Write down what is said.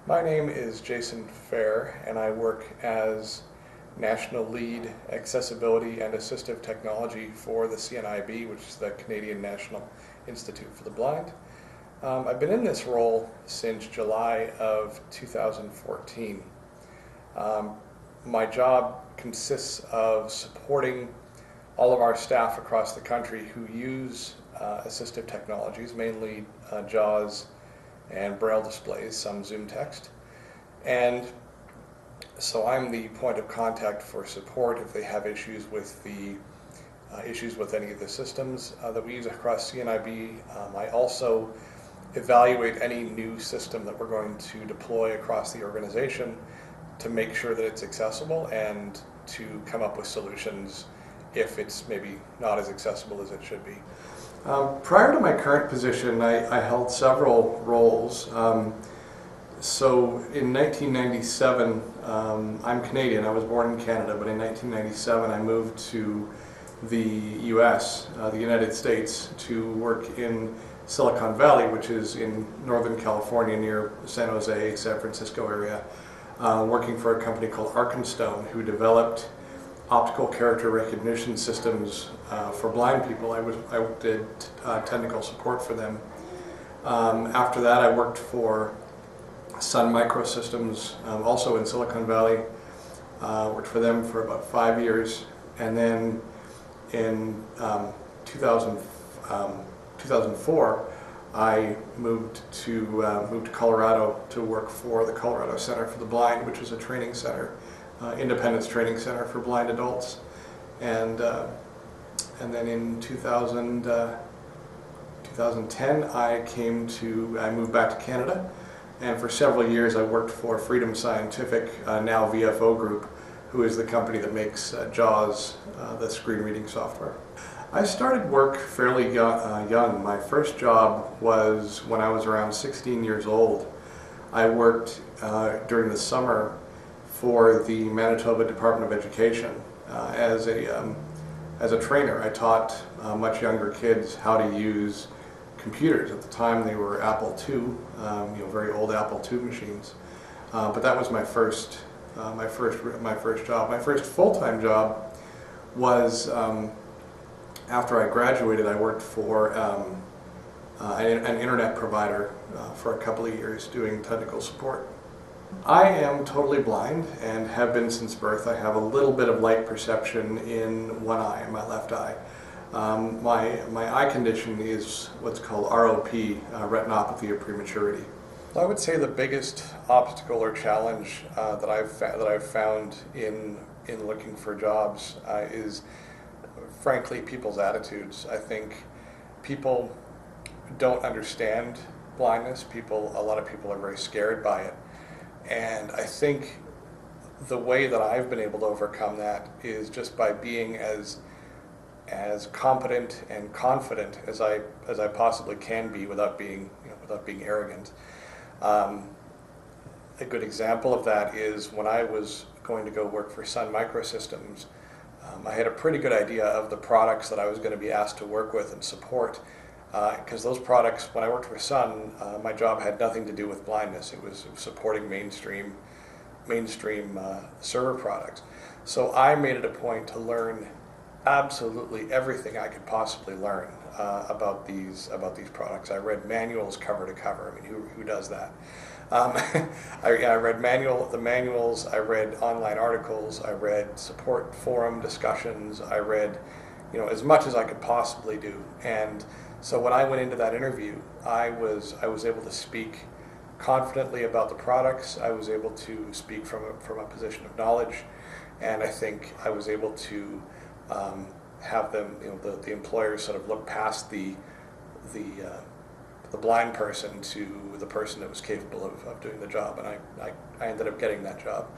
My name is Jason Fayre, and I work as National Lead Accessibility and Assistive Technology for the CNIB, which is the Canadian National Institute for the Blind. I've been in this role since July of 2014. My job consists of supporting all of our staff across the country who use assistive technologies, mainly JAWS and Braille displays, some Zoom text. And so I'm the point of contact for support if they have issues with any of the systems that we use across CNIB. I also evaluate any new system that we're going to deploy across the organization to make sure that it's accessible and to come up with solutions if it's maybe not as accessible as it should be. Prior to my current position, I held several roles. So in 1997, I'm Canadian, I was born in Canada, but in 1997 I moved to the US, the United States, to work in Silicon Valley, which is in Northern California near San Jose, San Francisco area, working for a company called Arkenstone, who developed optical character recognition systems for blind people. I did technical support for them. After that, I worked for Sun Microsystems, also in Silicon Valley. Worked for them for about 5 years, and then in 2004, I moved to Colorado to work for the Colorado Center for the Blind, which is a training center. Independence Training Center for blind adults, and then in 2010 I moved back to Canada, and for several years I worked for Freedom Scientific, now VFO Group, who is the company that makes JAWS, the screen reading software. I started work fairly young. My first job was when I was around 16 years old. I worked during the summer for the Manitoba Department of Education as a trainer. I taught much younger kids how to use computers. At the time they were Apple II, very old Apple II machines. But that was my first job. My first full-time job was after I graduated. I worked for an internet provider for a couple of years doing technical support. I am totally blind and have been since birth. I have a little bit of light perception in one eye, in my left eye. My eye condition is what's called ROP, retinopathy of prematurity. I would say the biggest obstacle or challenge that I've found in looking for jobs is, frankly, people's attitudes. I think people don't understand blindness. A lot of people are very scared by it. And I think the way that I've been able to overcome that is just by being as competent and confident as I possibly can be without being arrogant. A good example of that is when I was going to go work for Sun Microsystems. I had a pretty good idea of the products that I was going to be asked to work with and support. Because those products, when I worked for Sun, my job had nothing to do with blindness. It was supporting mainstream server products. So I made it a point to learn absolutely everything I could possibly learn about these products. I read manuals cover to cover. I mean, who does that? I read the manuals. I read online articles. I read support forum discussions. I read, as much as I could possibly do. And so when I went into that interview, I was able to speak confidently about the products. I was able to speak from a position of knowledge, and I think I was able to have them, the employers sort of look past the blind person to the person that was capable of doing the job, and I ended up getting that job.